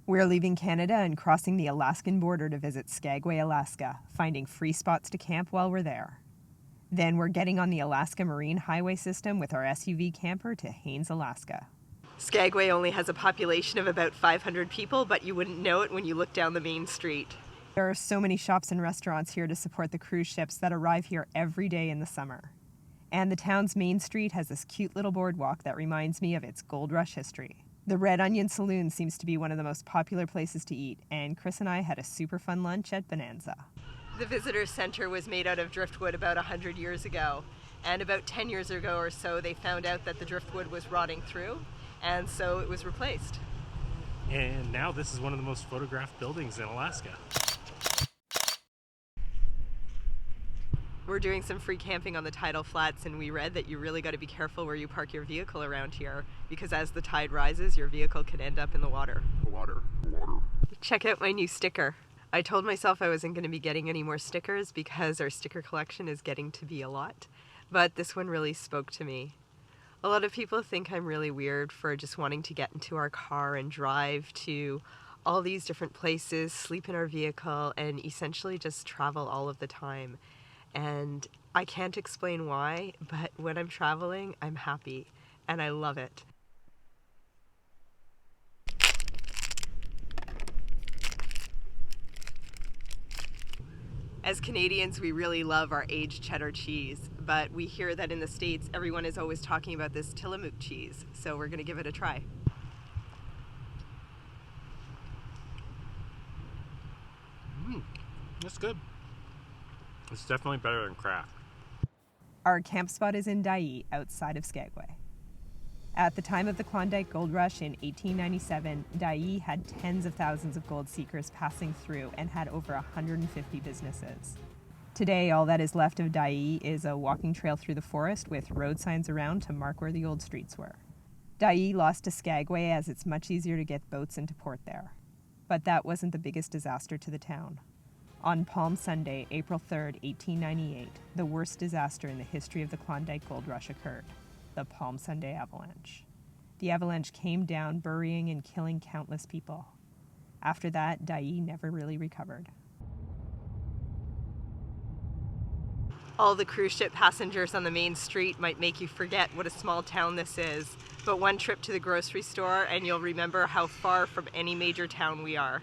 We're leaving Canada and crossing the Alaskan border to visit Skagway, Alaska, finding free spots to camp while we're there. Then we're getting on the Alaska Marine Highway system with our SUV camper to Haines, Alaska. Skagway only has a population of about 500 people, but you wouldn't know it when you look down the main street. There are so many shops and restaurants here to support the cruise ships that arrive here every day in the summer. And the town's main street has this cute little boardwalk that reminds me of its gold rush history. The Red Onion Saloon seems to be one of the most popular places to eat, and Chris and I had a super fun lunch at Bonanza. The visitor center was made out of driftwood about 100 years ago, and about 10 years ago or so they found out that the driftwood was rotting through, and so it was replaced. And now this is one of the most photographed buildings in Alaska. We're doing some free camping on the tidal flats, and we read that you really got to be careful where you park your vehicle around here, because as the tide rises, your vehicle can end up in the water. Check out my new sticker. I told myself I wasn't going to be getting any more stickers because our sticker collection is getting to be a lot, but this one really spoke to me. A lot of people think I'm really weird for just wanting to get into our car and drive to all these different places, sleep in our vehicle, and essentially just travel all of the time. And I can't explain why, but when I'm traveling, I'm happy, and I love it. As Canadians, we really love our aged cheddar cheese, but we hear that in the States, everyone is always talking about this Tillamook cheese, so we're going to give it a try. That's good. It's definitely better than Kraft. Our camp spot is in Dyea, outside of Skagway. At the time of the Klondike Gold Rush in 1897, Dyea had tens of thousands of gold seekers passing through and had over 150 businesses. Today, all that is left of Dyea is a walking trail through the forest with road signs around to mark where the old streets were. Dyea lost to Skagway as it's much easier to get boats into port there. But that wasn't the biggest disaster to the town. On Palm Sunday, April 3rd, 1898, the worst disaster in the history of the Klondike Gold Rush occurred, the Palm Sunday avalanche. The avalanche came down, burying and killing countless people. After that, Dyea never really recovered. All the cruise ship passengers on the main street might make you forget what a small town this is, but one trip to the grocery store and you'll remember how far from any major town we are.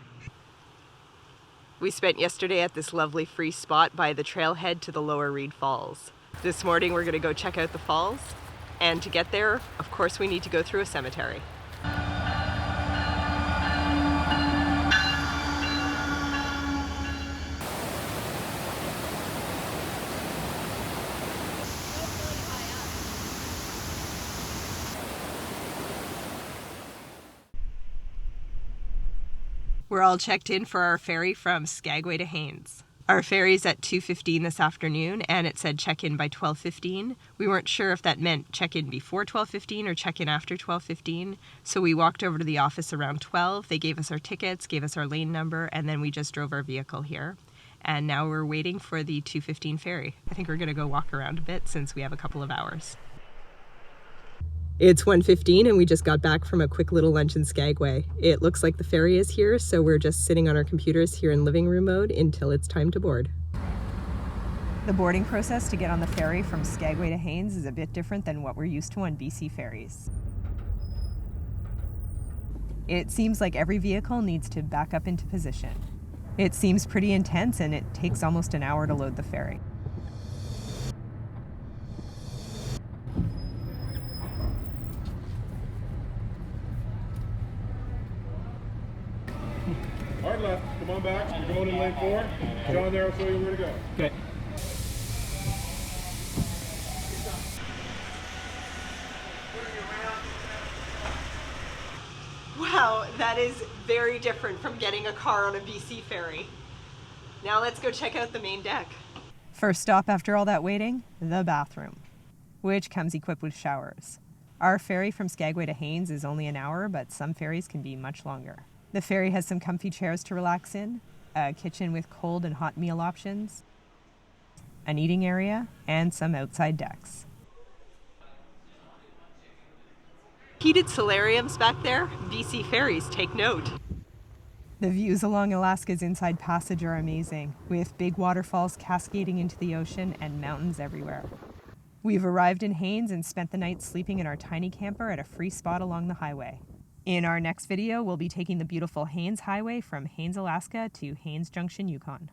We spent yesterday at this lovely free spot by the trailhead to the Lower Reed Falls. This morning we're going to go check out the falls, and to get there, of course, we need to go through a cemetery. We're all checked in for our ferry from Skagway to Haines. Our ferry's at 2:15 this afternoon, and it said check-in by 12:15. We weren't sure if that meant check-in before 12:15 or check-in after 12:15, so we walked over to the office around 12. They gave us our tickets, gave us our lane number, and then we just drove our vehicle here. And now we're waiting for the 2:15 ferry. I think we're going to go walk around a bit since we have a couple of hours. It's 1:15 and we just got back from a quick little lunch in Skagway. It looks like the ferry is here, so we're just sitting on our computers here in living room mode until it's time to board. The boarding process to get on the ferry from Skagway to Haines is a bit different than what we're used to on BC ferries. It seems like every vehicle needs to back up into position. It seems pretty intense, and it takes almost an hour to load the ferry. Hard left, come on back. You're going in lane 4. John there will show you where to go. Okay. Wow, that is very different from getting a car on a BC ferry. Now let's go check out the main deck. First stop after all that waiting, the bathroom, which comes equipped with showers. Our ferry from Skagway to Haines is only an hour, but some ferries can be much longer. The ferry has some comfy chairs to relax in, a kitchen with cold and hot meal options, an eating area, and some outside decks. Heated solariums back there? BC ferries, take note. The views along Alaska's Inside Passage are amazing, with big waterfalls cascading into the ocean and mountains everywhere. We've arrived in Haines and spent the night sleeping in our tiny camper at a free spot along the highway. In our next video, we'll be taking the beautiful Haines Highway from Haines, Alaska to Haines Junction, Yukon.